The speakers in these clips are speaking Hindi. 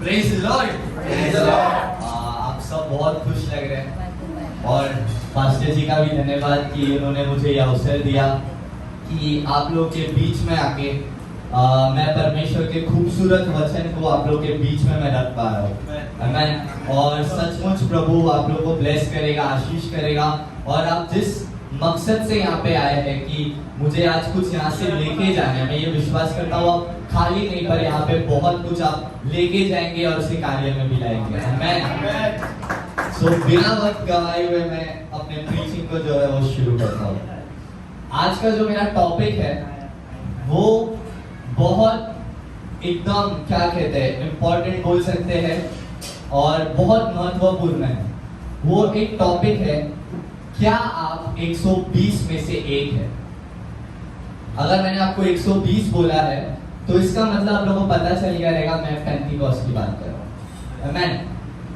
Praise Lord. Praise the Lord. आप सब बहुत खुश लग रहे हैं और पास्टर जी का भी धन्यवाद कि उन्होंने मुझे यह अवसर दिया कि आप लोग के बीच में आके मैं परमेश्वर के खूबसूरत वचन को आप लोग के बीच में मैं रख पा रहा हूँ। आमीन। और सचमुच प्रभु आप लोग को ब्लेस करेगा, आशीष करेगा। और आप जिस मकसद से यहाँ पे आए हैं कि मुझे आज कुछ यहाँ से लेके जाना है, मैं ये विश्वास करता हूँ आप खाली नहीं पर यहाँ पे बहुत कुछ आप लेके जाएंगे और उसे कार्य में भी लाएंगे। आमीन। सो बिना वक्त गवाए हुए मैं अपने प्रीचिंग को जो है वो शुरू करता हूँ। आज का जो मेरा टॉपिक है वो बहुत एकदम क्या कहते हैं इम्पोर्टेंट बोल सकते हैं और बहुत महत्वपूर्ण है। वो एक टॉपिक है, क्या आप 120 में से एक है? अगर मैंने आपको 120 बोला है तो इसका मतलब आप लोगों को पता चल गया रहेगा मैं पेंटिकॉस्ट की बात कर रहा हूँ। आमीन।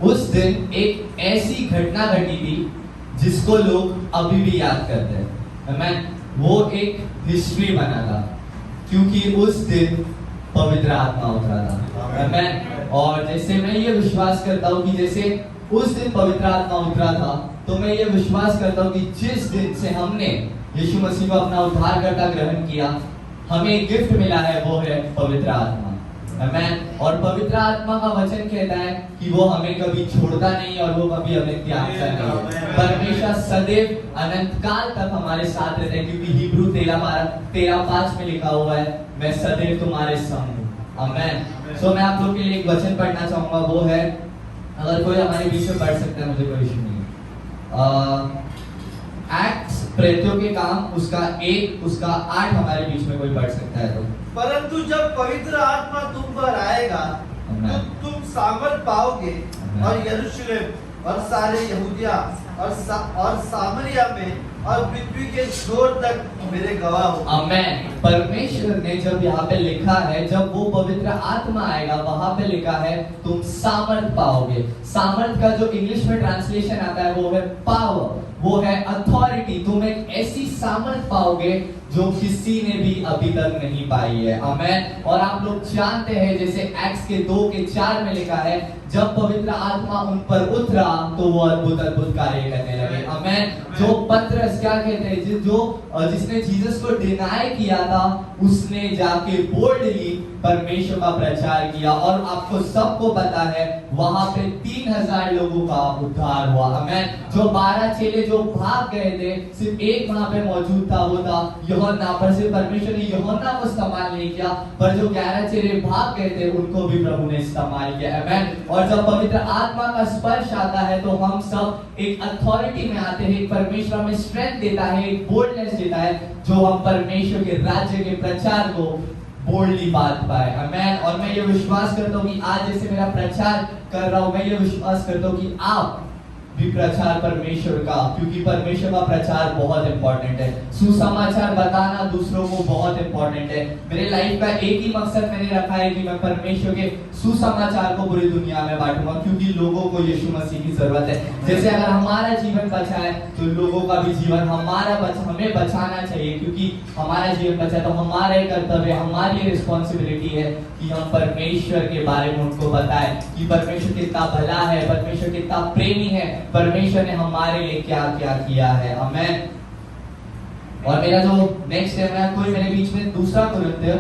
उस दिन एक ऐसी घटना घटी थी जिसको लोग अभी भी याद करते हैं। आमीन। वो एक हिस्ट्री बना था क्योंकि उस दिन पवित्र आत्मा उतरा था। आमीन। और जैसे मैं ये विश्वास करता हूँ कि जैसे उस दिन पवित्र आत्मा उतरा था तो मैं ये विश्वास करता हूँ कि जिस दिन से हमने यीशु मसीह को अपना उद्धारकर्ता ग्रहण किया, हमें गिफ्ट मिला है वो है पवित्र आत्मा। आमीन। और पवित्र आत्मा का वचन कहता है कि वो हमें कभी छोड़ता नहीं और वो कभी हमें त्यागता नहीं। परमेश्वर सदैव अनंत काल तक हमारे साथ रहता है क्योंकि हिब्रू 13:5 में लिखा हुआ है, मैं सदैव तुम्हारे संग हूँ। आमीन। सो मैं आप लोग के लिए एक वचन पढ़ना चाहूंगा, वो है, अगर कोई हमारे बीच में पढ़ सकता है मुझे कोई इशू नहीं। एक्ट्स प्रेरितों के काम उसका 1 उसका 8 हमारे बीच में कोई पढ़ सकता है तो। परंतु जब पवित्र आत्मा तुम पर आएगा तो तुम सामर्थ पाओगे और यरूशलेम और सारे यहूदिया और सामरिया में और पृथ्वी के छोर तक मेरे गवाह हो। आमीन। परमेश्वर ने जब यहाँ पे लिखा है जब वो पवित्र आत्मा आएगा, वहां पे लिखा है तुम सामर्थ पाओगे। सामर्थ का जो इंग्लिश में ट्रांसलेशन आता है वो है पावर, वो है अथॉरिटी। तुम एक ऐसी सामर्थ पाओगे जो किसी ने भी अभी तक नहीं पाई है। आमीन। और आप लोग जानते हैं जैसे एक्ट्स के 2:4 में लिखा है, जब पवित्र आत्मा उन पर उतरा तो वो अद्भुत कार्य करने लगे। आमीन। जो पतरस क्या कहते हैं, जिसने जीसस को डिनाई किया था, उसने जाके बोल्डली परमेश्वर का प्रचार किया और आपको सबको पता है वहां पे 3000 लोगों का उद्धार हुआ। आमीन। जो 12 चेले जो भाग गए थे, सिर्फ एक वहां पे मौजूद था, वो था यूहन्ना। पर सिर्फ परमेश्वर ने यूहन्ना को इस्तेमाल नहीं किया, पर जो 11 चेले भाग गए थे उनको भी प्रभु ने इस्तेमाल किया। आमीन। और जब पवित्र आत्मा का स्पर्श आता है तो हम सब एक अथॉरिटी में आते हैं, एक परमेश्वर हमें स्ट्रेंथ देता है, एक बोल्डनेस देता है जो हम परमेश्वर के राज्य के प्रचार को बोल्डली बात पाए। आमीन। और मैं ये विश्वास करता हूँ कि आज जैसे मेरा प्रचार कर रहा हूँ, मैं ये विश्वास करता हूँ कि आप भी प्रचार परमेश्वर का, क्योंकि परमेश्वर का प्रचार बहुत इंपॉर्टेंट है। सुसमाचार बताना दूसरों को बहुत इंपॉर्टेंट है। मेरे लाइफ का एक ही मकसद मैंने रखा है कि मैं परमेश्वर के सुसमाचार को पूरी दुनिया में बांटूंगा, क्योंकि लोगों को यीशु मसीह की जरूरत है। जैसे अगर हमारा जीवन बचा है तो लोगों का भी जीवन हमें बचाना चाहिए, क्योंकि हमारा जीवन बचा तो हमारा कर्तव्य, हमारी रिस्पॉन्सिबिलिटी है कि हम परमेश्वर के बारे में उनको बताएं कि परमेश्वर कितना भला है, परमेश्वर कितना प्रेमी है, परमेश्वर ने हमारे लिए क्या क्या किया है। आमीन। और मेरा जो नेक्स्ट है, कोई मेरे बीच में दूसरा कुरिन्थियों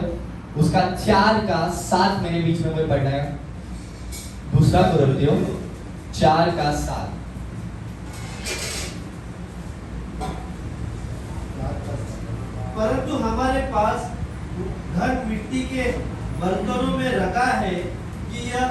उसका 4:7 मेरे बीच में कोई पढ़ना है? दूसरा कुरिन्थियों 4:7। परंतु हमारे पास धन मिट्टी के बर्तनों में रखा है कि यह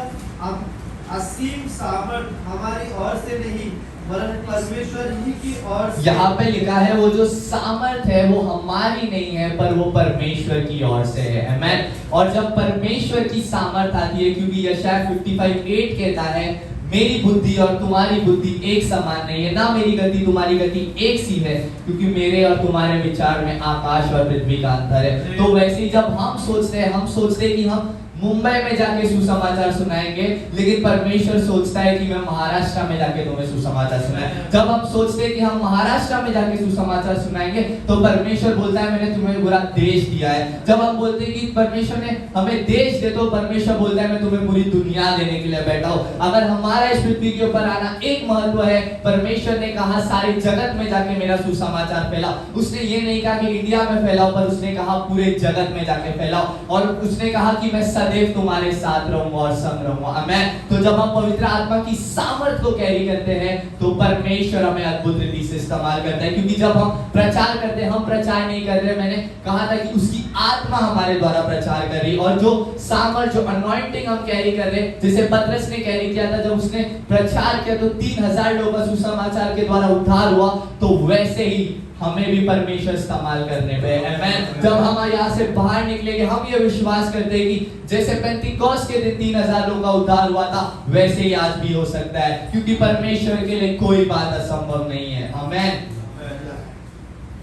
असीम सामर्थ हमारी ओर से नहीं वरन परमेश्वर ही की ओर से। यहाँ पे लिखा है वो जो सामर्थ है वो हमारी नहीं है पर वो परमेश्वर की ओर से है। आमीन। और जब परमेश्वर की सामर्थ आती है, क्योंकि यशायाह 55:8 कहता है, मेरी बुद्धि और तुम्हारी बुद्धि एक समान नहीं है, ना मेरी गति तुम्हारी गति एक सी है, क्योंकि मेरे और तुम्हारे विचार में आकाश और पृथ्वी का अंतर है। तो वैसे ही जब हम सोचते हैं कि हम मुंबई में जाके सुसमाचार सुनाएंगे, लेकिन परमेश्वर सोचता है कि मैं महाराष्ट्र में जाके तुम्हें सुसमाचार सुनाए। जब हम सोचते हैं कि हम महाराष्ट्र में जाके सुसमाचार सुनाएंगे, तो परमेश्वर बोलता है मैंने तुम्हें पूरा देश दिया है। जब हम बोलते हैं कि परमेश्वर ने हमें देश दे, तो परमेश्वर बोलता है मैं तुम्हें पूरी दुनिया देने के लिए बैठा हूं। अगर हमारा इस पृथ्वी के ऊपर आना एक महत्व है, परमेश्वर ने कहा सारे जगत में जाके मेरा सुसमाचार फैलाओ। उसने ये नहीं कहा कि इंडिया में फैलाओ, पर उसने कहा पूरे जगत में जाके फैलाओ, और उसने कहा कि मैं सदैव तुम्हारे साथ रहूंगा और संग रहूंगा। आमीन। तो जब हम पवित्र आत्मा की सामर्थ को कैरी करते हैं, तो परमेश्वर हमें अद्भुत रीति से इस्तेमाल करता है। क्योंकि जब हम प्रचार करते हैं, हम प्रचार नहीं कर रहे, मैंने कहा था कि उसकी आत्मा हमारे द्वारा प्रचार कर रही, और जो सामर्थ, जो अनॉइंटिंग हम कैरी कर रहे, जैसे पतरस ने कैरी किया था, जब उसने प्रचार किया तो 3000 लोगों का सुसमाचार के द्वारा उद्धार हुआ, तो वैसे ही हमें भी परमेश्वर इस्तेमाल करने पे। आमीन। जब हम यहाँ से बाहर निकलेंगे, हम ये विश्वास करते हैं कि जैसे पेंतिकोस्त के दिन 3000 लोगों का उद्धार हुआ था, वैसे ही आज भी हो सकता है, क्योंकि परमेश्वर के लिए कोई बात असंभव नहीं है। आमीन।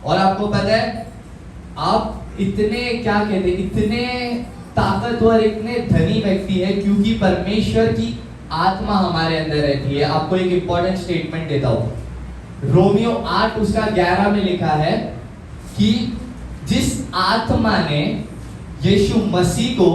और आपको पता है, आप इतने क्या कहते, इतने ताकतवर, इतने धनी व्यक्ति है क्योंकि परमेश्वर की आत्मा हमारे अंदर रहती है। आपको एक इंपॉर्टेंट स्टेटमेंट देता हूं। रोमियो 8 उसका 11 में लिखा है कि जिस आत्मा ने यीशु मसीह को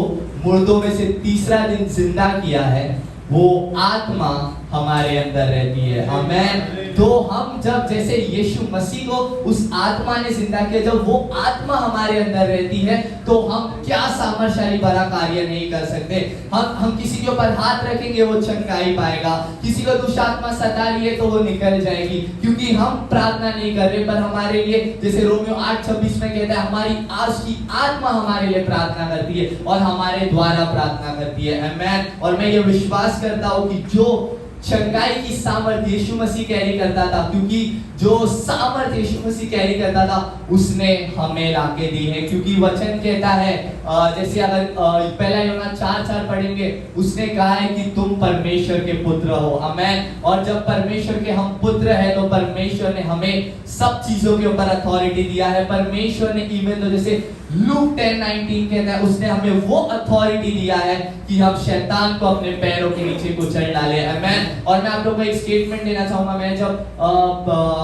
मुर्दों में से तीसरा दिन जिंदा किया है, वो आत्मा हमारे अंदर रहती है। आमीन। तो हम जब जैसे यीशु मसीह को उस आत्मा ने जिंदा किया, जब वो आत्मा हमारे अंदर रहती है, तो हम क्या सामर्थशाली बड़ा कार्य नहीं कर सकते। हम किसी के ऊपर हाथ रखेंगे, वो चंगा ही पाएगा। किसी को दुष्ट आत्मा सता लिए तो वो निकल जाएगी, क्योंकि हम प्रार्थना नहीं कर रहे, पर हमारे लिए, जैसे रोमियो 8:26 में कहता है, हमारी आज की आत्मा हमारे लिए प्रार्थना करती है और हमारे द्वारा प्रार्थना करती है। आमीन। और मैं ये विश्वास करता हूं कि जो चंगाई की सामर्थ यीशु मसीह कैरी करता था, क्योंकि जो सामर्थ यीशु मसीह कैरी करता था, उसने हमें लाके दी है। क्योंकि वचन कहता है, जैसे अगर पहला यूहन्ना 4:4 पढ़ेंगे, उसने कहा है कि तुम परमेश्वर के पुत्र हो। आमीन। और जब परमेश्वर के हम पुत्र हैं, तो परमेश्वर ने हमें सब चीजों के ऊपर अथॉरिटी दिया है। परमेश्वर ने इवन तो जैसे लूक 10:19 कहता है, उसने हमें वो अथॉरिटी दिया है कि हम शैतान को अपने पैरों के नीचे कुचल डाले। आमीन। और मैं आप लोगों को एक स्टेटमेंट देना चाहूंगा। मैं जब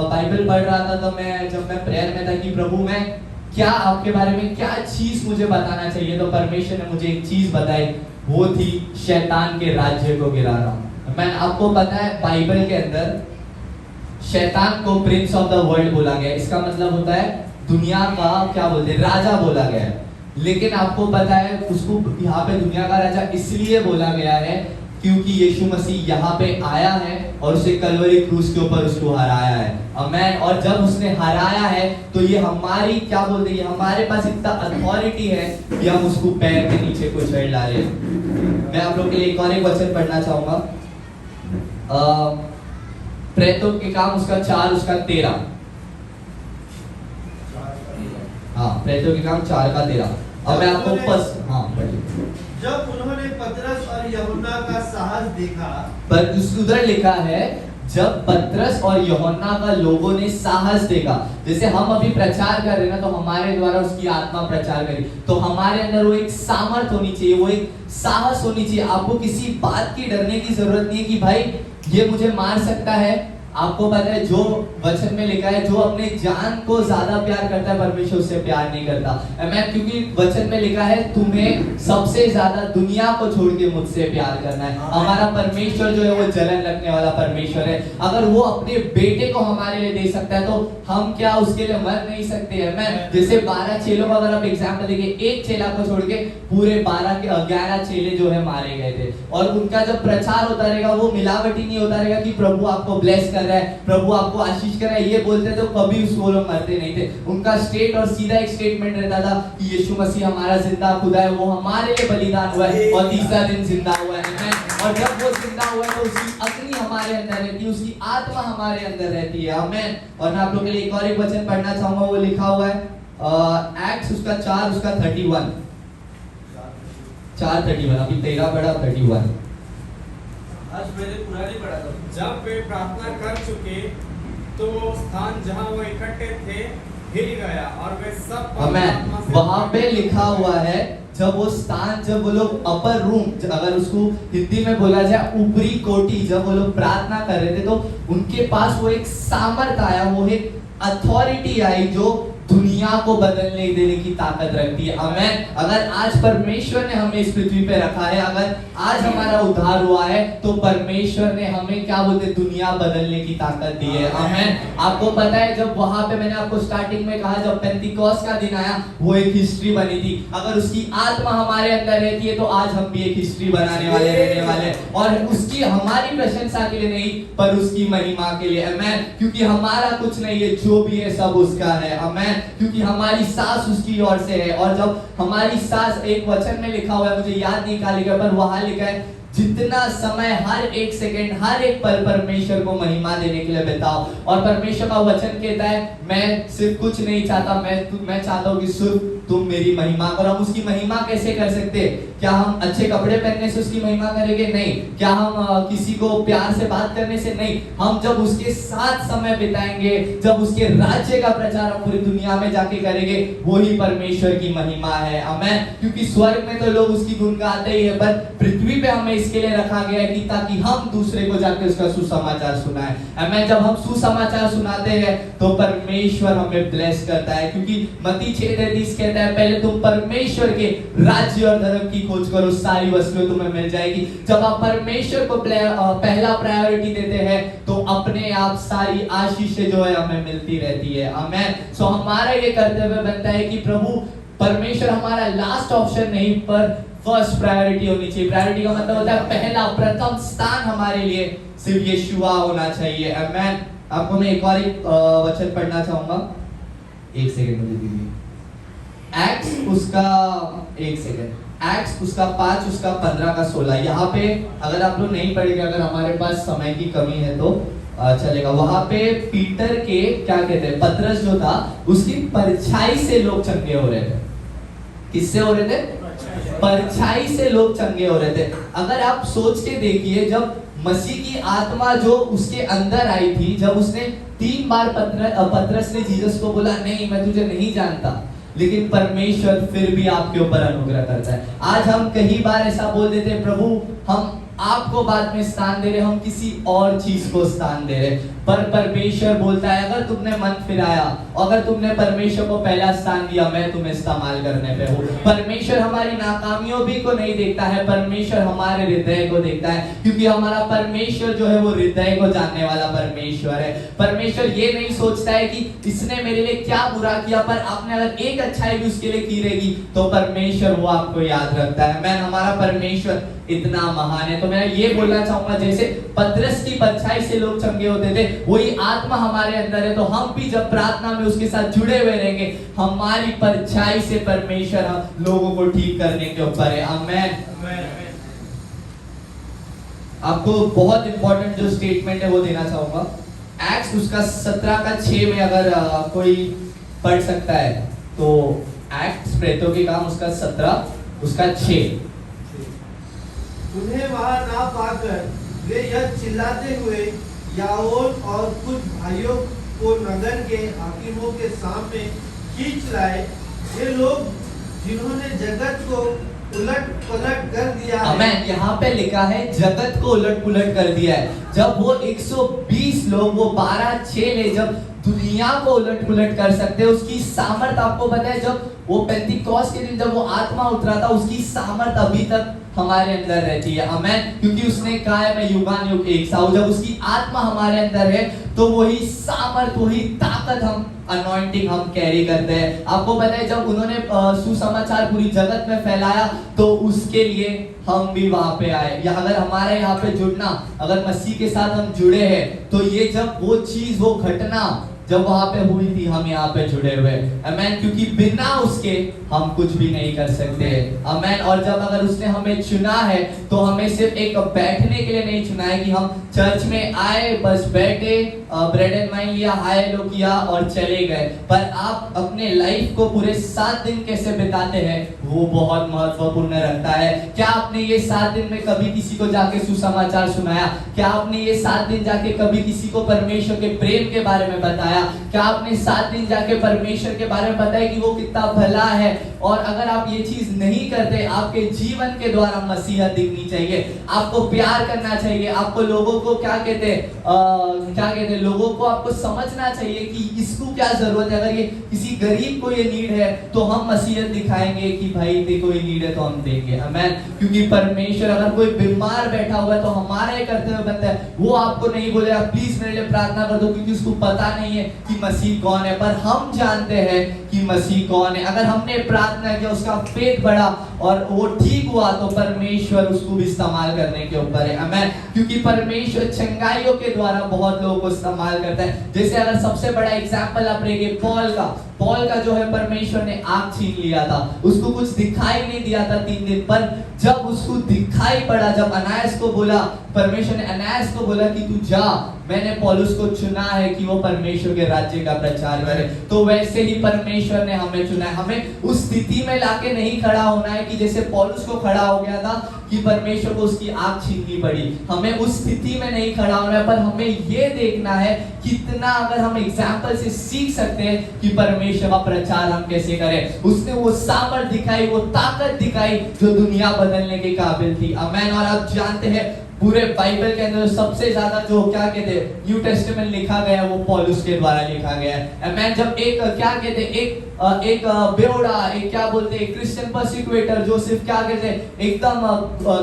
बाइबल पढ़ रहा था, तो जब मैं प्रेयर में था कि प्रभु मैं क्या आपके बारे में क्या चीज मुझे बताना चाहिए, तो परमेश्वर ने मुझे एक चीज बताई, वो थी शैतान के राज्य को गिराना। मैं आपको पता है, बाइबल के अंदर शैतान को प्रिंस ऑफ द वर्ल्ड बोला गया। इसका मतलब होता है दुनिया का, क्या बोलते हैं, राजा बोला गया है। लेकिन आपको पता है, उसको यहाँ पे दुनिया का राजा इसलिए बोला गया है क्योंकि यीशु मसीह यहाँ पे आया है और उसे कलवरी क्रूस के ऊपर उसको हराया है। आमीन। और जब उसने हराया है, तो ये हमारी, क्या बोलते हैं, हमारे पास इतना अथॉरिटी है कि हम उसको पैर के नीचे कुचल डाले। मैं आप लोग के लिए एक और एक वचन पढ़ना चाहूंगा, प्रेतों के काम उसका 4 उसका 13। हाँ, प्रेतों के काम 4 का 13। अब मैं आपको पढ़िए। जब उन्होंने पतरस और यूहन्ना का साहस देखा, पर उधर लिखा है जब पतरस और यूहन्ना का लोगों ने साहस देखा। जैसे हम अभी प्रचार कर रहे हैं ना, तो हमारे द्वारा उसकी आत्मा प्रचार करी, तो हमारे अंदर वो एक सामर्थ होनी चाहिए, वो एक साहस होनी चाहिए। आपको किसी बात की डरने की जरूरत नहीं है कि भाई ये मुझे मार सकता है। आपको पता है, जो वचन में लिखा है, जो अपने जान को ज्यादा प्यार करता है, परमेश्वर उससे प्यार नहीं करता। मैं, क्योंकि वचन में लिखा है तुम्हें सबसे ज्यादा दुनिया को छोड़ के मुझसे प्यार करना है। हमारा परमेश्वर जो है वो जलन रखने वाला परमेश्वर है। अगर वो अपने बेटे को हमारे लिए दे सकता है, तो हम क्या उसके लिए मर नहीं सकते हैं। मैं जैसे 12 चेलों का अगर आप एग्जाम्पल देखिए, एक चेला को छोड़ के पूरे 11 चेले जो है मारे गए थे। और उनका जब प्रचार होता रहेगा, वो मिलावटी नहीं होता रहेगा कि प्रभु आपको ब्लेस कर रहा है, प्रभु आपको आशीष कर रहा है, ये बोलते तो कभी उसको लोग मरते नहीं थे। उनका स्टेट और सीधा एक स्टेटमेंट रहता था कि यीशु मसीह हमारा जिंदा खुदा है, वो हमारे लिए बलिदान हुआ है और तीसरा दिन जिंदा हुआ है। और जब वो जिंदा हुआ है, तो उसकी अग्नि हमारे अंदर रहती है, उसकी आत्मा हमारे अंदर रहती है। आमीन। और मैं आप लोगों के लिए एक और एक वचन पढ़ना चाहूंगा, वो लिखा हुआ है एक्ट्स उसका 4 उसका 31, 4:31। अभी 13 पढ़ा, 31। आज मैंने पुरानी पढ़ा था। जब वे प्रार्थना कर चुके, तो वो स्थान जहां वो इकट्ठे थे हिल गया और वे सब वहां पे लिखा हुआ है जब वो स्थान, जब वो लोग अपर रूम, अगर उसको हिंदी में बोला जाए ऊपरी कोटि, जब वो लोग प्रार्थना कर रहे थे तो उनके पास वो एक सामर्थ आया, वो एक अथॉरिटी आई जो दुनिया को बदलने देने की ताकत रखती है। आमेन। अगर आज परमेश्वर ने हमें इस पृथ्वी पे रखा है, अगर आज हमारा उद्धार हुआ है, तो परमेश्वर ने हमें क्या बोलते, दुनिया बदलने की ताकत दी है। आमेन। आपको पता है जब वहां पे मैंने आपको स्टार्टिंग में कहा, जब पेंटिकॉस्ट का दिन आया, वो एक हिस्ट्री बनी थी। अगर उसकी आत्मा हमारे अंदर रहती है तो आज हम भी एक हिस्ट्री बनाने वाले, रहने वाले, और उसकी हमारी प्रशंसा के लिए नहीं, पर उसकी महिमा के लिए। आमेन। क्योंकि हमारा कुछ नहीं है, जो भी है सब उसका है। आमेन। क्योंकि हमारी सांस उसकी ओर से है, और जब हमारी सांस, एक वचन में लिखा हुआ है, मुझे याद नहीं कहाँ लिखा, पर वहां लिखा है, जितना समय, हर एक सेकंड, हर एक पल परमेश्वर को महिमा देने के लिए बिताओ। और परमेश्वर का वचन कहता है, मैं सिर्फ कुछ नहीं चाहता, मैं चाहता हूँ कि सिर्फ तुम मेरी महिमा करो। हम उसकी महिमा कैसे कर सकते? क्या हम अच्छे कपड़े पहनने से उसकी महिमा करेंगे? नहीं। क्या हम किसी को प्यार से बात करने से? नहीं। हम जब उसके साथ समय बिताएंगे, जब उसके राज्य का प्रचार हम पूरी दुनिया में जाके करेंगे, वही परमेश्वर की महिमा है। आमेन। क्योंकि स्वर्ग में तो लोग उसकी गुण गाते ही है, पर पृथ्वी पे हमें इसके लिए रखा गया है कि ताकि हम दूसरे को जाके उसका सुसमाचार सुनाएं। आमेन। जब हम सुसमाचार सुनाते हैं तो परमेश्वर हमें ब्लेस करता है, क्योंकि मत्ती 6:33 कहता है, पहले तुम परमेश्वर के राज्य और धर्म की खोज करो, सारी वस्तुएं तुम्हें मिल जाएगी। जब आप परमेश्वर को पहला प्रायोरिटी देते हैं तो अपने आप सारी आशीषें जो है हमें मिलती रहती है। आमेन। सो हमारा ये कर्तव्य बनता है कि प्रभु परमेश्वर हमारा लास्ट ऑप्शन नहीं, पर फर्स्ट प्रायोरिटी होनी चाहिए। प्रायोरिटी का मतलब होता है पहला, प्रथम स्थान हमारे लिए सिर्फ यीशुआ होना चाहिए। आमेन। आपको मैं एक और वचन पढ़ना चाहूंगा, एक सेकंड मुझे दीजिए। एक्ट्स उसका 5 उसका 15 का 16, यहाँ पे अगर आप लोग नहीं पढ़ेंगे, अगर हमारे पास समय की कमी है तो चलेगा। वहां पे पीटर के क्या कहते हैं, पतरस जो था, उसकी परछाई से लोग चंगे हो रहे थे। किससे हो रहे थे? परछाई से लोग चंगे हो रहे थे। अगर आप सोच के देखिए, जब मसीह की आत्मा जो उसके अंदर आई थी, जब उसने 3 बार पतरस ने जीसस को बोला, नहीं मैं तुझे नहीं जानता, लेकिन परमेश्वर फिर भी आपके ऊपर अनुग्रह करता है। आज हम कई बार ऐसा बोल देते हैं, प्रभु हम आपको बाद में स्थान दे रहे, हम किसी और चीज को स्थान दे रहे, पर परमेश्वर बोलता है, अगर तुमने मन फिराया, अगर तुमने परमेश्वर को पहला स्थान दिया, मैं तुम्हें इस्तेमाल करने पे हूँ। परमेश्वर हमारी नाकामियों भी को नहीं देखता है, परमेश्वर हमारे हृदय को देखता है, क्योंकि हमारा परमेश्वर जो है वो हृदय को जानने वाला परमेश्वर है। परमेश्वर ये नहीं सोचता है कि इसने मेरे लिए क्या बुरा किया, पर आपने अगर एक अच्छाई भी उसके लिए की रहेगी तो परमेश्वर वो आपको याद रखता है। मैं हमारा परमेश्वर इतना महान है। तो मैं ये बोलना चाहूंगा, जैसे पतरस की परछाई से लोग चंगे होते थे, वही आत्मा हमारे अंदर है, तो हम भी जब प्रार्थना में उसके साथ जुड़े हुए रहेंगे, हमारी परछाई से परमेश्वर हम लोगों को ठीक करने के ऊपर है। आमेन। आपको बहुत इंपॉर्टेंट जो स्टेटमेंट है वो देना चाहूंगा। एक्ट्स उसका 17 का 6 में अगर कोई पढ़ सकता है तो एक्ट्स प्रेतों के काम उसका 17 उसका 6। उन्हें वहां ना पाकर वे यह चिल्लाते हुए याओन और कुछ भाइयों को नगर के हाकिमों के सामने खींच लाए। ये लोग जिन्होंने जगत को उलट पलट कर दिया है। आमेन। यहाँ पे लिखा है जगत को उलट पुलट कर दिया है। जब वो 120 लोग, वो 12-6 ले जब दुनिया को उलट पुलट कर सकते हैं, उसकी सामर्थ आपको पता है, जब वो पेंटिकॉस्ट के दिन जब वो आत्मा उतरा था, उसकी सामर्थ अभी तक हमारे अंदर रहती है। आमेन। क्योंकि उसने कहा है मैं युगानुयुग एक सा हूं। जब उसकी आत्मा हमारे अंदर है तो वही सामर्थ, वही ताकत, हम अनॉइंटिंग हम कैरी करते हैं। आपको पता है जब उन्होंने सुसमाचार पूरी जगत में फैलाया तो उसके लिए हम भी वहां पे आए। या अगर हमारे यहाँ पे जुड़ना, अगर मसीह के साथ हम जुड़े हैं, तो ये जब वो चीज, वो घटना जब वहां पे हुई थी, हम यहाँ पे जुड़े हुए। आमेन। क्योंकि बिना उसके हम कुछ भी नहीं कर सकते। आमेन। और जब अगर उसने हमें चुना है तो हमें सिर्फ एक बैठने के लिए नहीं चुना है कि हम चर्च में आए, बस बैठे, ब्रेड एंड वाइन लिया, हाय लो किया और चले गए। पर आप अपने लाइफ को पूरे 7 दिन कैसे बिताते हैं वो बहुत महत्वपूर्ण रखता है। क्या आपने ये 7 दिन में कभी किसी को जाके सुसमाचार सुनाया? क्या आपने ये 7 दिन जाके कभी किसी को परमेश्वर के प्रेम के बारे में बताया? बताया? क्या आपने 7 दिन जाके परमेश्वर के बारे में बताया कि वो कितना भला है? और अगर आप ये चीज नहीं करते, आपके जीवन के द्वारा मसीहा दिखनी चाहिए, आपको प्यार करना चाहिए, आपको लोगों को क्या कहते हैं, लोगों को आपको समझना चाहिए कि इसको क्या जरूरत है। अगर ये किसी गरीब को ये नीड है तो हम मसीहत दिखाएंगे कि भाई देखो ये नीड है तो हम देंगे, आमीन। क्योंकि परमेश्वर, अगर कोई बीमार बैठा हुआ है तो हमारा ये कर्तव्य बनता है, वो आपको नहीं बोलेगा प्लीज मेरे लिए प्रार्थना कर दो, क्योंकि उसको पता नहीं है कि मसीह कौन है, पर हम जानते हैं कि मसीह कौन है। अगर हमने प्रार्थना किया, उसका फेथ बढ़ा और वो ठीक हुआ, तो परमेश्वर उसको भी इस्तेमाल करने के ऊपर है, आमीन। क्योंकि परमेश्वर चंगाइयों के द्वारा बहुत लोगों को इस्तेमाल करता है। जैसे अगर सबसे बड़ा एग्जाम्पल आप लेंगे पॉल का जो है, परमेश्वर ने आँख छीन लिया था, उसको कुछ दिखाई नहीं दिया था 3 दिन, पर जब उसको दिखाई पड़ा, जब अनायास को बोला, परमेश्वर ने अनायास को बोला कि तू जा, मैंने पौलुस को चुना है कि वो परमेश्वर के राज्य का प्रचार करे। तो वैसे ही परमेश्वर ने हमें चुना है। हमें उस स्थिति में लाके नहीं खड़ा होना है कि जैसे पौलुस को खड़ा हो गया था कि परमेश्वर को उसकी आँख छीननी पड़ी। हमें उस स्थिति में नहीं खड़ा होना है, पर हमें ये देखना है कितना अगर हम एग्जाम्पल से सीख सकते हैं कि परमेश्वर का प्रचार हम कैसे करें। उसने वो सामर्थ दिखाई, वो ताकत दिखाई जो दुनिया बदलने के काबिल थी, आमीन। और आप जानते हैं पूरे बाइबल के अंदर सबसे ज्यादा जो क्या कहते हैं न्यू टेस्टामेंट लिखा गया, वो पौलुस के द्वारा लिखा गया है, आमीन। जब एक क्या कहते हैं एक बेवड़ा, एक क्या बोलते हैं क्रिश्चियन परसिक्यूटर, जो सिर्फ क्या कहते हैं एकदम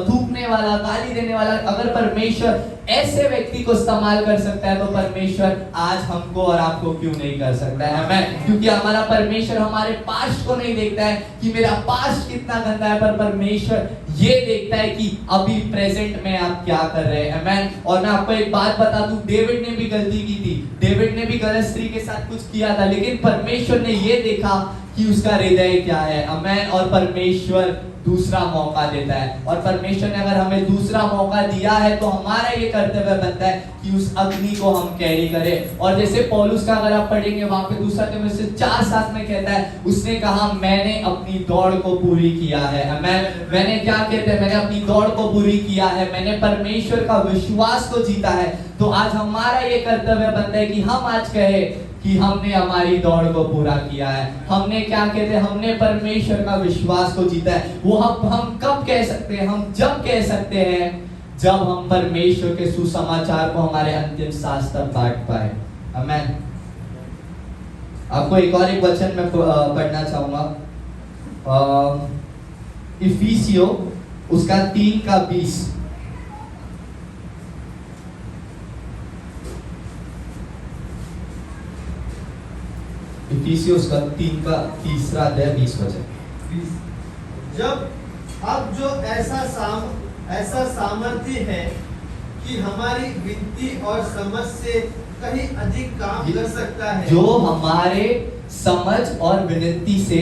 थूकने वाला, गाली देने वाला, अगर परमेश्वर ऐसे व्यक्ति को इस्तेमाल कर सकता है तो परमेश्वर आज हमको और आपको क्यों नहीं कर सकता है, आमीन। क्योंकि हमारा परमेश्वर हमारे पास्ट को नहीं देखता है कि मेरा पास्ट कितना गंदा है, पर परमेश्वर ये देखता है कि अभी प्रेजेंट में आप क्या कर रहे हैं, आमीन। और मैं आपको एक बात बता दूं, डेविड ने भी गलती की थी, डेविड ने भी गलत स्त्री के साथ कुछ किया था, लेकिन परमेश्वर ने ये देखा कि उसका हृदय क्या है, आमीन। और परमेश्वर दूसरा मौका देता है, और परमेश्वर ने अगर हमें दूसरा मौका दिया है तो हमारा ये कर्तव्य बनता है कि उस अग्नि को हम कैरी करें। और जैसे पौलुस का अगर आप पढ़ेंगे वहां पे 2 तीमुथियुस 4:7 में कहता है, उसने कहा मैंने अपनी दौड़ को पूरी किया है, मैंने क्या कहते हैं, मैंने अपनी दौड़ को पूरी किया है, मैंने परमेश्वर का विश्वास को जीता है। तो आज हमारा ये कर्तव्य बनता है कि हम आज कहे कि हमने हमारी दौड़ को पूरा किया है, हमने क्या कहते हैं, हमने परमेश्वर का विश्वास को जीता है। वो हम कब कह सकते हैं, हम जब कह सकते हैं जब हम परमेश्वर के सुसमाचार को हमारे अंतिम सांस तक बांट पाए, आमीन। आपको एक और एक वचन में पढ़ना चाहूंगा, इफिसियो उसका 3:20। इफिसियोस का 3:20 वचन। जब अब जो ऐसा सामर्थ्य है कि हमारी विनती और समझ से कहीं अधिक काम कर सकता है, जो हमारे समझ और विनती से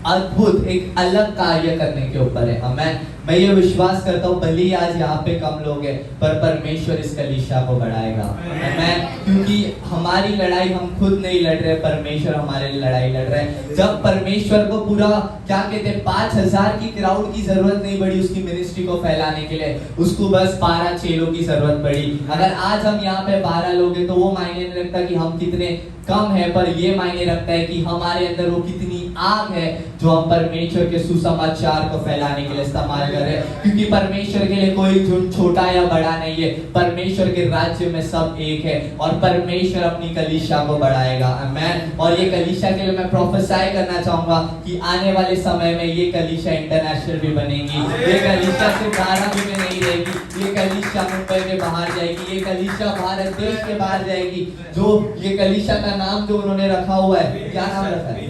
अद्भुत एक अलग कार्य करने के ऊपर है, आमीन। मैं ये विश्वास करता हूँ भले ही आज यहाँ पे कम लोग हैं, पर परमेश्वर इस कलीसिया को बढ़ाएगा, आमीन। क्योंकि हमारी लड़ाई हम खुद नहीं लड़ रहे, परमेश्वर हमारे लिए लड़ाई लड़ रहे हैं। जब परमेश्वर को पूरा क्या कहते हैं 5000 की क्राउड की जरूरत नहीं पड़ी उसकी मिनिस्ट्री को फैलाने के लिए, उसको बस 12 चेलों की जरूरत पड़ी। अगर आज हम यहाँ पे 12 लोग हैं तो वो मायने नहीं रखता कि हम कितने कम है, पर ये मायने रखता है कि हमारे अंदर वो कितनी आग है जो हम परमेश्वर के सुसमाचार को फैलाने के लिए इस्तेमाल कर रहे हैं। क्योंकि परमेश्वर के लिए कोई झुंड छोटा या बड़ा नहीं है, परमेश्वर के राज्य में सब एक है, और परमेश्वर अपनी कलीसिया को बढ़ाएगा, आमीन। और ये कलीसिया के लिए मैं प्रोफेसाई करना चाहूंगा कि आने वाले समय में ये कलीसिया इंटरनेशनल भी बनेगी, ये कलीसिया सिर्फ धारावी में नहीं रहेगी, ये कलीसिया मुंबई के बाहर जाएगी, ये कलीसिया भारत देश के बाहर जाएगी। जो ये कलीसिया का नाम जो उन्होंने रखा हुआ है, क्या नाम रखा है,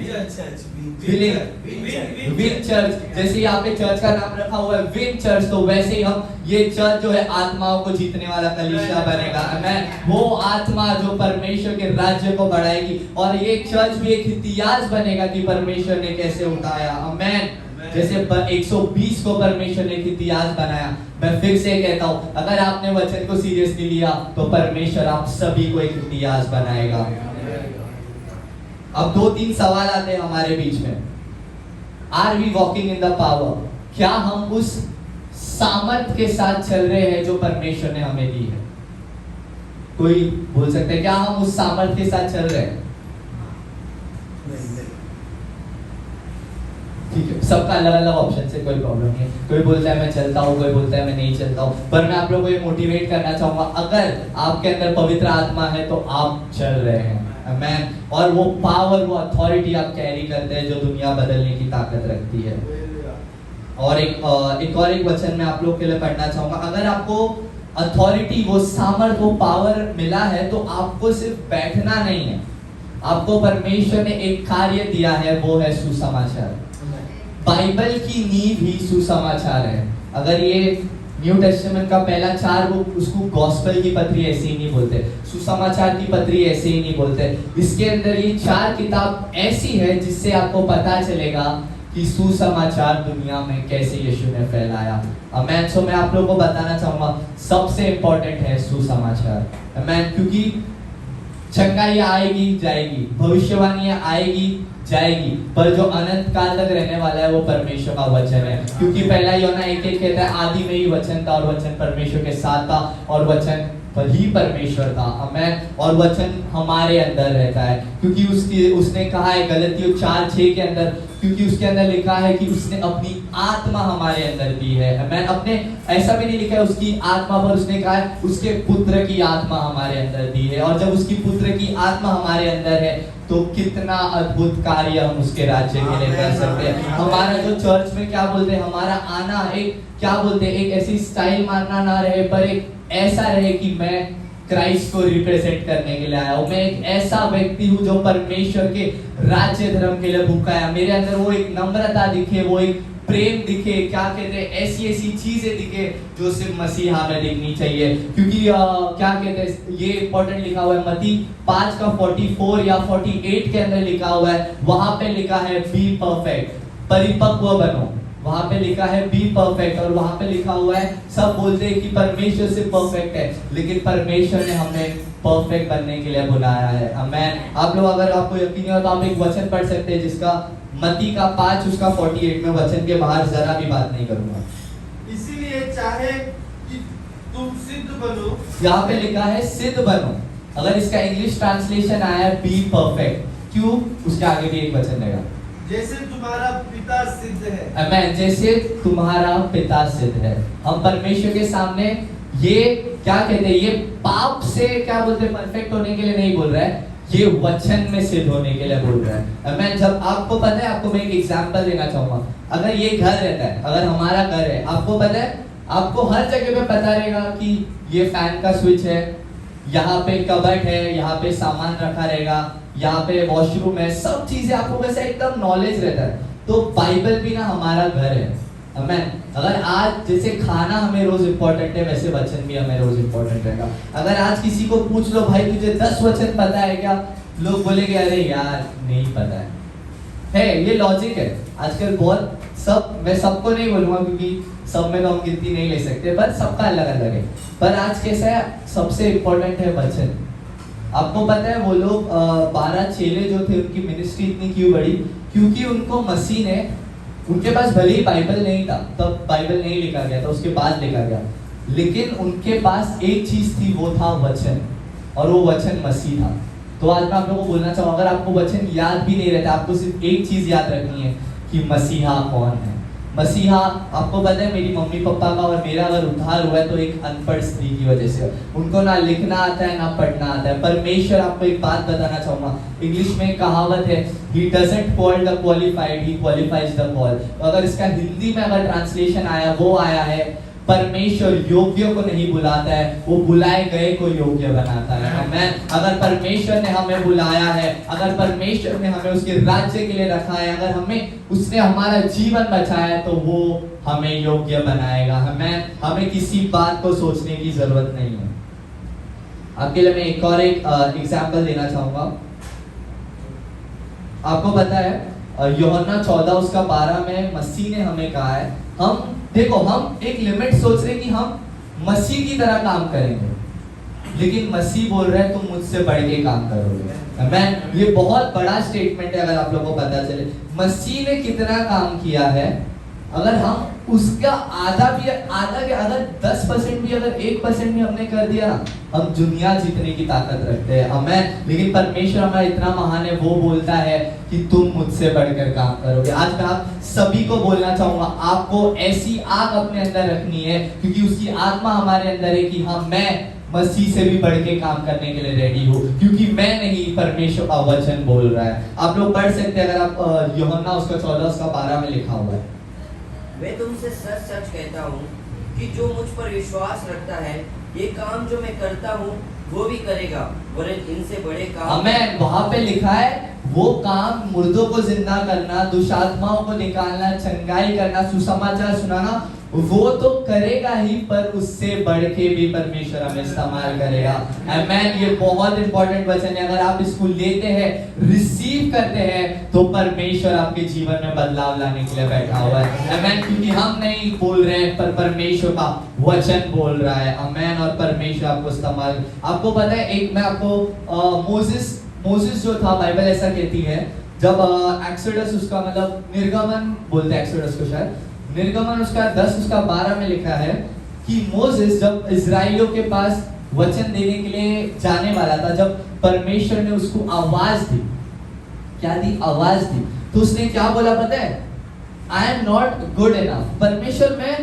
विन चर्च। जैसे यहाँ पे चर्च का नाम रखा हुआ है विन चर्च, तो वैसे ही हम ये चर्च जो है आत्माओं को जीतने वाला कलीसिया बनेगा, आमीन। वो आत्मा जो परमेश्वर के राज्य को बढ़ाएगी, और ये चर्च भी एक इतिहास बनेगा कि परमेश्वर ने कैसे उठाया, आमीन। जैसे 120 को परमेश्वर ने एक इतिहास बनाया। मैं फिर से कहता हूँ, अगर आपने वचन को सीरियसली लिया तो परमेश्वर आप सभी को एक इतिहास बनाएगा। अब 2-3 सवाल आते हैं हमारे बीच में। Are we walking in the power? क्या हम उस सामर्थ के साथ चल रहे हैं जो परमेश्वर ने हमें दी है? कोई बोल सकता है क्या हम उस सामर्थ के साथ चल रहे हैं? ठीक है, सबका अलग अलग ऑप्शन से कोई प्रॉब्लम नहीं है। कोई बोलता है मैं चलता हूँ, कोई बोलता है मैं नहीं चलता हूँ, पर मैं आप लोगों को ये मोटिवेट करना चाहूंगा, अगर आपके अंदर पवित्र आत्मा है तो आप चल रहे हैं, आमेन। और वो पावर, वो अथॉरिटी आप कैरी करते हैं जो दुनिया बदलने की ताकत रखती है। और एक वचन मैं आप लोग के लिए पढ़ना चाहूंगा। अगर आपको अथॉरिटी, वो सामर्थ, वो पावर मिला है तो आपको सिर्फ बैठना नहीं है, आपको परमेश्वर ने एक कार्य दिया है, वो है सुसमाचार। बाइबल की नींव ही सुसमाचार है। अगर ये न्यू टेस्टामेंट का पहला 4 बुक, उसको गॉस्पेल की पत्री ऐसे ही नहीं बोलते, सुसमाचार की पत्री ऐसे ही नहीं बोलते। इसके अंदर ये 4 किताब ऐसी है जिससे आपको पता चलेगा कि सुसमाचार दुनिया में कैसे यीशु ने फैलाया। आमेन। सो मैं आप लोगों को बताना चाहूंगा सबसे इंपॉर्टेंट है सुसमाचार। आमेन। क्योंकि चंगाई आएगी जाएगी, भविष्यवाणियां आएगी जाएगी, पर जो अनंत काल तक रहने वाला है वो परमेश्वर का वचन है। क्योंकि पहला यूहन्ना 1:1 कहता है आदि में ही वचन था और वचन परमेश्वर के साथ था और वचन ही परमेश्वर था। आमेन। और वचन हमारे अंदर रहता है, क्योंकि उसने कहा है गलतियों 4:6 के अंदर, क्योंकि उसके अंदर लिखा है कि उसने अपनी आत्मा हमारे अंदर दी है। आमेन। अपने ऐसा भी नहीं लिखा है उसकी आत्मा, पर उसने कहा है उसके पुत्र की आत्मा हमारे अंदर दी है। और जब उसकी पुत्र की आत्मा हमारे अंदर है तो कितना अद्भुत कार्य हम उसके राज्य के लिए कर सकते हैं। हमारा जो चर्च में क्या बोलते हैं, हमारा आना एक क्या बोलते हैं, एक ऐसी स्टाइल मारना ना रहे, पर एक ऐसा रहे कि मैं क्राइस्ट को रिप्रेजेंट करने के लिए आया हूँ। मैं एक ऐसा व्यक्ति हूँ जो परमेश्वर के राज्य धर्म के लिए भूखा है। मेरे अंदर वो एक नम्रता दिखे, वो एक प्रेम दिखे, क्या कहते हैं, ऐसी ऐसी चीजें दिखे जो सिर्फ मसीहा में दिखनी चाहिए। क्योंकि क्या कहते हैं, ये इंपॉर्टेंट लिखा हुआ है मत्ती 5:44 या 48 के अंदर लिखा हुआ है, वहां पे लिखा है बी परफेक्ट, परिपक्व बनो। वहां पे लिखा है बी परफेक्ट, और वहां पे लिखा हुआ है, सब बोलते हैं कि परमेश्वर से परफेक्ट है, लेकिन परमेश्वर ने हमें परफेक्ट बनने के लिए बुलाया है। आमेन। आप लोग, अगर आपको यकीन हो तो आप एक वचन पढ़ सकते हैं जिसका मत्ती का 5 उसका 48 में, वचन के बाहर जरा भी बात नहीं करूंगा। इसीलिए चाहे कि तुम सिद्ध बनो, यहाँ पे लिखा है सिद्ध बनो। अगर इसका इंग्लिश ट्रांसलेशन आया है बी परफेक्ट, क्यों? उसके आगे भी एक वचन रहेगा, जैसे तुम्हारा पिता सिद्ध है। आमेन। जैसे तुम्हारा पिता सिद्ध है। हम परमेश्वर के सामने ये क्या कहते हैं, ये पाप से क्या बोलते हैं, परफेक्ट होने के लिए नहीं बोल रहा है, ये वचन में सिद्ध होने के लिए बोल रहा है। आमेन। जब आपको पता है, आपको मैं एक एग्जांपल देना चाहूंगा। अगर ये घर रहता है, अगर हमारा घर है, आपको पता है, आपको हर जगह पे पता रहेगा कि ये फैन का स्विच है, यहाँ पे कबर्ड है, यहाँ पे सामान रखा रहेगा, यहाँ पे वॉशरूम है, सब चीजें आपको वैसे एकदम नॉलेज रहता है। तो बाइबल भी ना हमारा घर है। आमेन। अगर आज जैसे खाना हमें रोज इंपॉर्टेंट है, वैसे वचन भी हमें रोज इंपॉर्टेंट रहेगा। अगर आज किसी को पूछ लो भाई तुझे 10 वचन पता है क्या, लोग बोलेंगे अरे यार नहीं पता है। ये लॉजिक है। आजकल बहुत मैं सबको नहीं बोलूंगा क्योंकि सब में तो हम गिनती नहीं ले सकते, पर सबका अलग अलग है। पर आज कैसा है, सबसे इंपॉर्टेंट है वचन। आपको पता है वो लोग 12 चेले जो थे, उनकी मिनिस्ट्री इतनी क्यों बढ़ी? क्योंकि उनको मसीह ने, उनके पास भले ही बाइबल नहीं था, तब बाइबल नहीं लिखा गया था, उसके बाद लिखा गया, लेकिन उनके पास एक चीज थी, वो था वचन, और वो वचन मसीह था। तो आज मैं आप लोगों को बोलना चाहूँ, अगर आपको वचन याद भी नहीं रहता, आपको सिर्फ एक चीज याद रखनी है कि मसीहा कौन है। मसीहा, आपको पता है मेरी मम्मी पापा का और मेरा अगर उद्धार हुआ है तो एक अनपढ़ स्त्री की वजह से। उनको ना लिखना आता है ना पढ़ना आता है। परमेश्वर, आपको एक बात बताना चाहूंगा, इंग्लिश में एक कहावत है, he doesn't call the qualified, he qualifies the call। अगर इसका हिंदी में अगर ट्रांसलेशन आया, वो आया है, परमेश्वर योग्य को नहीं बुलाता है, वो बुलाए गए को योग्य बनाता है। आमेन। अगर परमेश्वर ने हमें बुलाया है, अगर परमेश्वर ने हमें उसके राज्य के लिए रखा है, अगर उसने हमारा जीवन बचाया है, तो वो हमें योग्य बनाएगा। हमें किसी बात को सोचने की जरूरत नहीं है। आपके लिए मैं एक और एग्जाम्पल देना चाहूंगा। आपको पता है यूहन्ना 14 उसका 12 में मसीह ने हमें कहा है, हम देखो, हम एक लिमिट सोच रहे कि हम मसीह की तरह काम करेंगे, लेकिन मसीह बोल रहा है तुम मुझसे बढ़ के काम करोगे। आमेन। ये बहुत बड़ा स्टेटमेंट है। अगर आप लोगों को पता चले मसीह ने कितना काम किया है, अगर हम उसका आधा के अगर 10% भी, अगर 1% भी हमने कर दिया ना, हम दुनिया जीतने की ताकत रखते हैं। आमेन। लेकिन परमेश्वर हमारा इतना महान है, वो बोलता है कि तुम मुझसे बढ़कर काम करोगे। आज मैं आप सभी को बोलना चाहूंगा, आपको ऐसी आग अपने अंदर रखनी है, क्योंकि उसकी आत्मा हमारे अंदर है कि हाँ, मैं मसीह से भी बढ़ के काम करने के लिए रेडी हूँ, क्योंकि मैं नहीं, परमेश्वर का वचन बोल रहा है। आप लोग पढ़ सकते हैं, अगर आप यूहन्ना उसका 14 उसका 12 में लिखा हुआ है। मैं तुमसे सच सच कहता हूँ कि जो मुझ पर विश्वास रखता है, ये काम जो मैं करता हूँ वो भी करेगा, वरन इनसे बड़े काम। आमेन। वहां पे लिखा है वो काम, मुर्दों को जिंदा करना, दुष्टात्माओं को निकालना, चंगाई करना, सुसमाचार सुनाना, वो तो करेगा ही, पर उससे बढ़ के भी परमेश्वर हमें इस्तेमाल करेगा। आमेन। ये बहुत इंपॉर्टेंट वचन है। अगर आप इसको लेते हैं, रिसीव करते हैं, तो परमेश्वर आपके जीवन में बदलाव लाने के लिए बैठा हुआ है। आमेन। क्योंकि हम नहीं बोल रहे हैं, पर परमेश्वर का वचन बोल रहा है। आमेन। और परमेश्वर आपको इस्तेमाल, आपको पता है, एक मैं आपको मोसेस जो था, बाइबल ऐसा कहती है, जब एक्सोडस उसका मतलब निर्गमन बोलते हैं एक्सोडस को, शायद निर्गमन उसका 10 उसका 12 में लिखा है कि मोसेस जब इजराइलियों के पास वचन देने के लिए जाने वाला था, जब परमेश्वर ने उसको आवाज दी, क्या दी? आवाज दी, तो उसने क्या बोला पता है? I am not good enough. परमेश्वर, मैं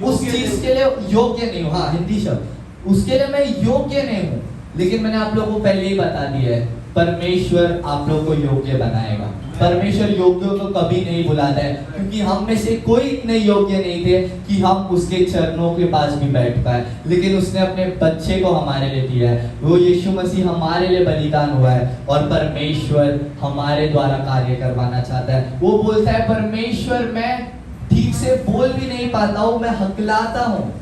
उस चीज के लिए योग्य नहीं हूँ। हाँ, हिंदी शब्द, उसके लिए मैं योग्य नहीं हूँ। लेकिन मैंने आप लोगों को पहले ही बता दिया है, परमेश्वर आप लोगों को योग्य बनाएगा। परमेश्वर योग्यों को कभी नहीं बुलाता है, क्योंकि हम में से कोई इतने योग्य नहीं थे कि हम उसके चरणों के पास भी बैठ पाए, लेकिन उसने अपने बच्चे को हमारे लिए दिया है। वो यीशु मसीह हमारे लिए बलिदान हुआ है, और परमेश्वर हमारे द्वारा कार्य करवाना चाहता है। वो बोलता है, परमेश्वर मैं ठीक से बोल भी नहीं पाता हूँ, मैं हकलाता हूँ।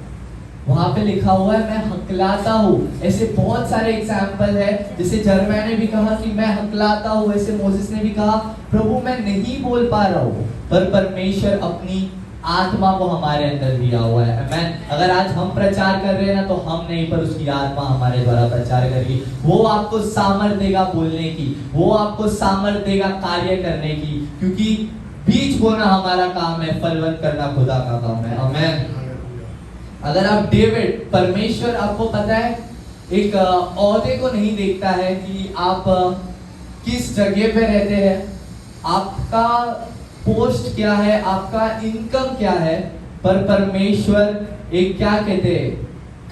वहां पे लिखा हुआ है, मैं हकलाता हूँ। ऐसे बहुत सारे एग्जाम्पल है, जैसे जर्मया ने भी कहा कि मैं हकलाता हूँ, ऐसे मोसेस ने भी कहा, प्रभु मैं नहीं बोल पा रहा हूँ, पर परमेश्वर अपनी आत्मा को हमारे अंदर दिया हुआ है। आमेन। अगर आज हम प्रचार कर रहे हैं ना, तो हम नहीं, पर उसकी आत्मा हमारे द्वारा प्रचार करेगी। वो आपको सामर्थ देगा बोलने की, वो आपको सामर्थ देगा कार्य करने की, क्योंकि बीज बोना हमारा काम है, फलवंत करना खुदा का काम है। आमेन। अगर आप डेविड, परमेश्वर आपको पता है एक औहदे को नहीं देखता है कि आप किस जगह पे रहते हैं, आपका पोस्ट क्या है, आपका इनकम क्या है, पर परमेश्वर एक क्या कहते हैं,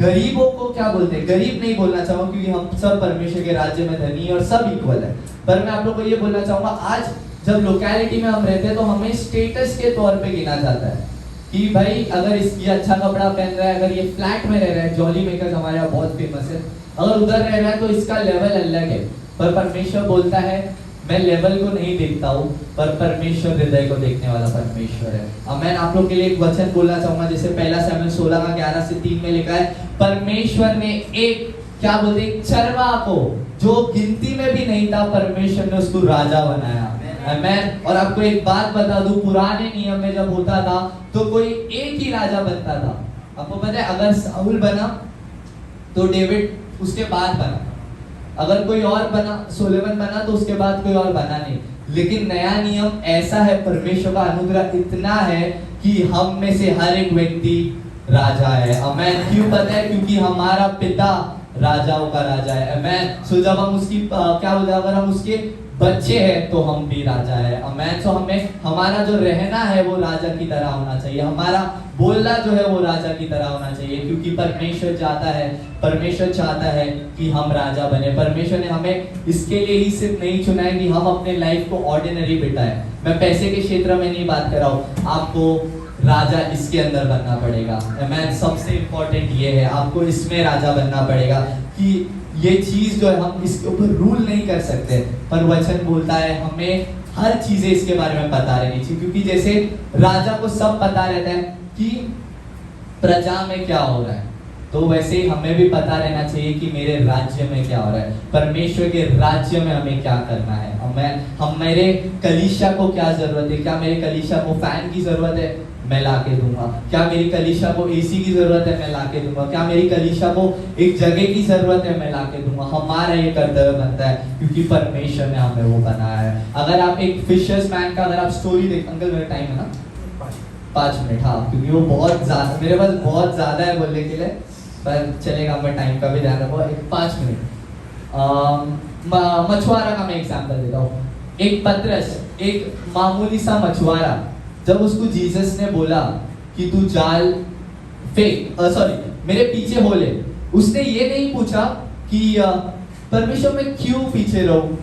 गरीबों को क्या बोलते हैं? गरीब नहीं बोलना चाहूंगा, क्योंकि हम सब परमेश्वर के राज्य में धनी और सब इक्वल है। पर मैं आप लोग को ये बोलना चाहूंगा, आज जब लोकेलिटी में हम रहते हैं, तो हमें स्टेटस के तौर पे गिना जाता है कि भाई अगर इसकी अच्छा कपड़ा पहन रहा है, अगर ये फ्लैट में रह रहा है, जॉली मेकर्स हमारे यहाँ बहुत फेमस है, अगर उधर रह रहा है तो इसका लेवल अलग है। पर परमेश्वर बोलता है, मैं लेवल को नहीं देखता हूँ, पर परमेश्वर हृदय को देखने वाला परमेश्वर है। अब मैं आप लोग के लिए एक वचन बोलना चाहूंगा, जैसे 1 शमूएल 16 का 11 से 3 में लिखा है, परमेश्वर ने एक क्या बोलते हैं, चरवाहा को जो गिनती में भी नहीं था, परमेश्वर ने उसको राजा बनाया। आमेन। और आपको एक बात बता दूं, पुराने नियम में जब होता था तो कोई एक ही राजा बनता था। आपको पता है, अगर साउल बना तो डेविड उसके बाद बना, अगर कोई और बना, सोलोमन बना, तो उसके बाद कोई और बना नहीं। लेकिन नया नियम ऐसा है, परमेश्वर का अनुग्रह इतना है कि हम में से हर एक व्यक्ति राजा है। आमेन। क्यों पता है? क्योंकि हमारा पिता राजाओं का राजा है। आमेन। सो जब हम उसकी क्या बोलते हैं, अगर हम उसके बच्चे हैं तो हम भी राजा है। आमेन। सो हमें हमारा जो रहना है वो राजा की तरह होना चाहिए, हमारा बोलना जो है वो राजा की तरह होना चाहिए, क्योंकि परमेश्वर चाहता है कि हम राजा बने। परमेश्वर ने हमें इसके लिए ही सिर्फ नहीं चुना है कि हम अपने लाइफ को ऑर्डिनरी बिताएं। मैं पैसे के क्षेत्र में नहीं बात कर रहा हूँ, आपको राजा इसके अंदर बनना पड़ेगा। आमेन। सबसे इंपॉर्टेंट ये है, आपको इसमें राजा बनना पड़ेगा कि ये चीज जो है हम इसके ऊपर रूल नहीं कर सकते, पर वचन बोलता है हमें हर चीजें इसके बारे में पता रहनी चाहिए, क्योंकि जैसे राजा को सब पता रहता है कि प्रजा में क्या हो रहा है, तो वैसे ही हमें भी पता रहना चाहिए कि मेरे राज्य में क्या हो रहा है, परमेश्वर के राज्य में हमें क्या करना है। हम मेरे कलीसिया को क्या जरूरत है, क्या मेरे कलीसिया को फैन की जरूरत है, मैं लाके दूंगा। क्या मेरी कलीसिया को एसी की जरूरत है, मैं लाके दूंगा। क्या मेरी कलीसिया को एक जगह की जरूरत है, मैं लाके दूंगा। हमारा ये कर्तव्य बनता है, क्योंकि परमेश्वर ने हमें वो बनाया है। अगर आप एक फिशर्स मैन का अगर आप स्टोरी देख, अंकल मेरा टाइम है ना, 5 मिनट, हाँ, क्योंकि वो बहुत ज्यादा, मेरे पास बहुत ज्यादा है बोलने के लिए, पर चलेगा, मैं टाइम का भी ध्यान रखूंगा। 5 मिनट। मछुआरा का मैं एग्जांपल देता हूँ। एक पतरस, एक मामूली सा मछुआरा, जब उसको जीसस ने बोला कि तू जाल फेंक, सॉरी मेरे पीछे हो ले, उसने ये नहीं पूछा कि परमेश्वर मैं क्यों पीछे रहूं,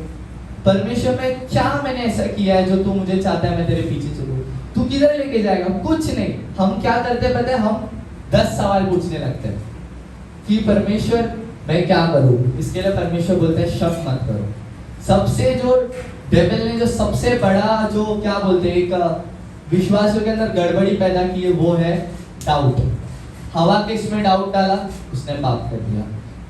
परमेश्वर में क्या मैंने ऐसा किया है जो तू मुझे चाहता है मैं तेरे पीछे चलूं, तू किधर लेके जाएगा, कुछ नहीं। हम क्या करते हैं पता है, हम 10 सवाल पूछने लगते हैं कि परमेश्वर मैं क्या करूं। इसके लिए परमेश्वर बोलते हैं शक मत करो। सबसे जो डेविल ने जो सबसे बड़ा जो क्या बोलते हैं एक विश्वासियों के अंदर गड़बड़ी पैदा की है वो है डाउट। हवा के इसमें डाउट डाला, उसने पाप कर दिया।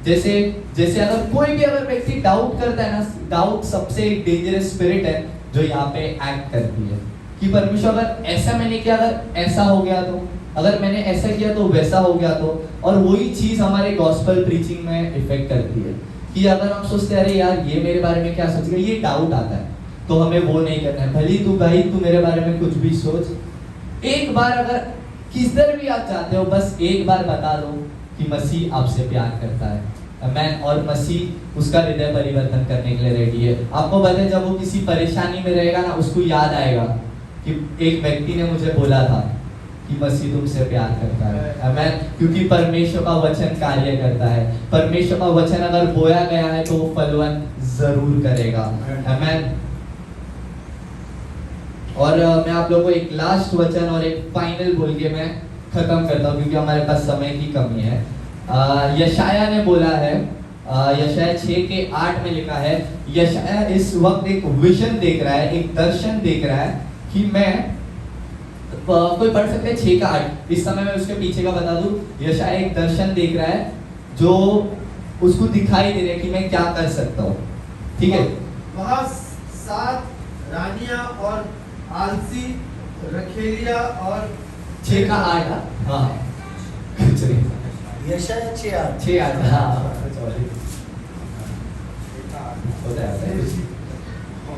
जैसे जैसे अगर कोई भी अगर व्यक्ति डाउट करता है ना, डाउट सबसे एक डेंजरस स्पिरिट है जो यहाँ पे एक्ट करती है कि परमेश्वर अगर ऐसा मैंने किया, अगर ऐसा हो गया तो, अगर मैंने ऐसा किया तो वैसा हो गया तो। और वही चीज हमारे गॉस्पेल प्रीचिंग में इफेक्ट करती है कि अगर हम सोचते हैं अरे यार ये मेरे बारे में क्या सोचेगा, ये डाउट आता है, तो हमें वो नहीं करना है। भली तू भाई तू मेरे बारे में कुछ भी सोच, एक बार अगर किधर भी आप जाते हो बस एक बार बता दो कि मसीह आपसे प्यार करता है, आमीन, और मसीह उसका हृदय परिवर्तन करने के लिए रेडी है। आपको पता है जब वो किसी परेशानी में रहेगा ना, उसको याद आएगा कि एक व्यक्ति ने मुझे बोला था कि मसीह तुमसे प्यार करता है, आमीन, क्योंकि परमेश्वर का वचन कार्य करता है। परमेश्वर का वचन अगर बोया गया है तो वो फलवन जरूर करेगा, आमीन। और मैं आप लोगों को एक लास्ट वचन और एक फाइनल बोल के मैं खत्म करता हूँ क्योंकि हमारे पास समय की कमी है। यशाया ने बोला है, यशाया 6:8 में लिखा है, यशाया इस वक्त एक विजन देख रहा है, एक दर्शन देख रहा है कि मैं, कोई पढ़ सकते हैं 6:8, इस समय मैं उसके पीछे का बता दूं। यशाया एक दर्शन देख रहा है जो उसको दिखाई दे रहा है कि मैं क्या कर सकता हूँ, ठीक है। वहाँ 7 रानियां और आलसी रखेलिया और 6:8, हाँ कुछ नहीं, यशाया 6:8 6:8, हाँ होता है।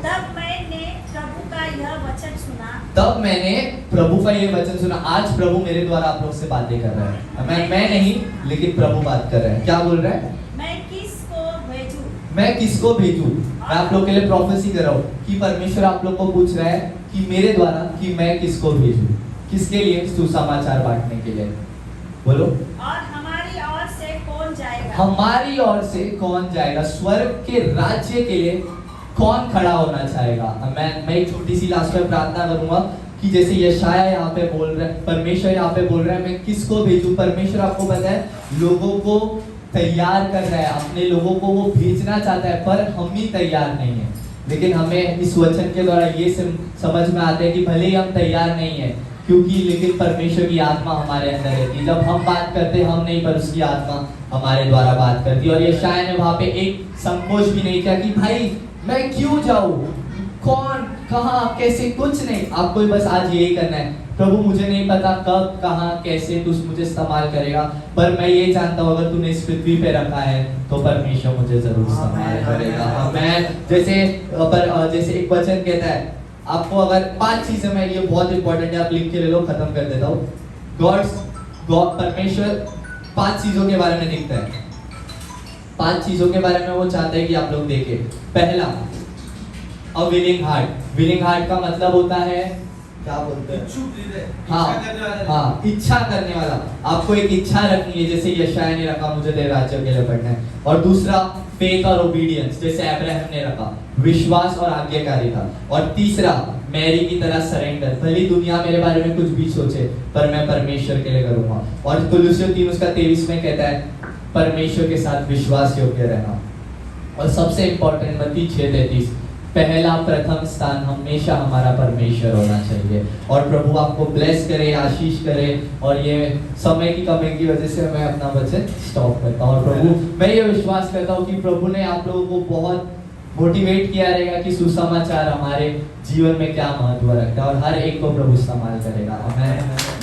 तब मैंने प्रभु का यह वचन सुना, तब मैंने प्रभु का ये वचन सुना। आज प्रभु मेरे द्वारा आप लोग से बातें कर रहे हैं, मैं नहीं लेकिन प्रभु बात कर रहे हैं। क्या बोल रहे हैं? मैं किसको भेजूं? मैं किसको भेजूं? मैं आप लोग के लिए प्रोफेसी कर रहा हूँ कि परमेश्वर आप लोग को पूछ रहा है कि मेरे द्वारा कि मैं किसको भेजूं, किसके लिए? सुसमाचार बांटने के लिए। बोलो। और हमारी ओर से कौन जाएगा? हमारी ओर से कौन जाएगा? स्वर्ग के राज्य के लिए कौन खड़ा होना चाहेगा? मैं एक छोटी सी लास्ट में प्रार्थना करूंगा कि जैसे यशाया यहाँ पे बोल रहा है, परमेश्वर यहाँ पे बोल रहा है मैं किसको भेजूं। परमेश्वर आपको पता है लोगों को तैयार कर रहा है, अपने लोगों को वो भेजना चाहता है, पर हम ही तैयार नहीं है। लेकिन हमें इस वचन के द्वारा ये समझ में आता है कि भले ही हम तैयार नहीं है, क्योंकि लेकिन परमेश्वर की आत्मा हमारे अंदर रहती है। जब हम बात करते हम नहीं, पर उसकी आत्मा हमारे द्वारा बात करती है। और यशाया ने वहां पे एक संकोच भी नहीं किया कि भाई मैं क्यों जाऊं, कौन, कहां, कैसे, कुछ नहीं। आपको बस आज यही करना है, प्रभु मुझे नहीं पता कब, कहां, कैसे तू मुझे इस्तेमाल करेगा, पर मैं ये जानता हूं अगर तूने इस पृथ्वी पे रखा है तो परमेश्वर मुझे जरूर इस्तेमाल करेगा। मैं जैसे एक वचन कहता है, आपको अगर 5 चीजें, मैं ये बहुत इंपॉर्टेंट है, आप लिख के ले लो, खत्म कर देता हूँ। गॉड परमेश्वर 5 चीजों के बारे में लिखता है, 5 चीजों के बारे में वो चाहता है कि आप लोग देखें। पहला, a willing heart. Willing heart का मतलब होता है, क्या बोलते हैं? इच्छुक हृदय, हाँ, इच्छा करने वाला। आपको एक इच्छा रखनी है, जैसे यशाया ने रखा मुझे तेरे राज्य के लिए बढ़ना है। और दूसरा फेथ और ओबीडियंस, जैसे अब्राहम ने रखा, विश्वास और आज्ञाकारिता। और तीसरा मैरी की तरह सरेंडर, भली दुनिया मेरे बारे में कुछ भी सोचे पर मैं परमेश्वर के लिए करूंगा। और कुलुस्सियों 3:23 में कहता है परमेश्वर के साथ विश्वास योग्य रहना। और सबसे इंपॉर्टेंट मत्ती 6:33, पहला प्रथम स्थान हमेशा हमारा परमेश्वर होना चाहिए। और प्रभु आपको ब्लेस करे, आशीष करे। और ये समय की कमी की वजह से मैं अपना वचन स्टॉप करता हूँ। और प्रभु, मैं ये विश्वास करता हूँ कि प्रभु ने आप लोगों को बहुत मोटिवेट किया रहेगा कि सुसमाचार हमारे जीवन में क्या महत्व रखता है, और हर एक को प्रभु इस्तेमाल करेगा। आमीन।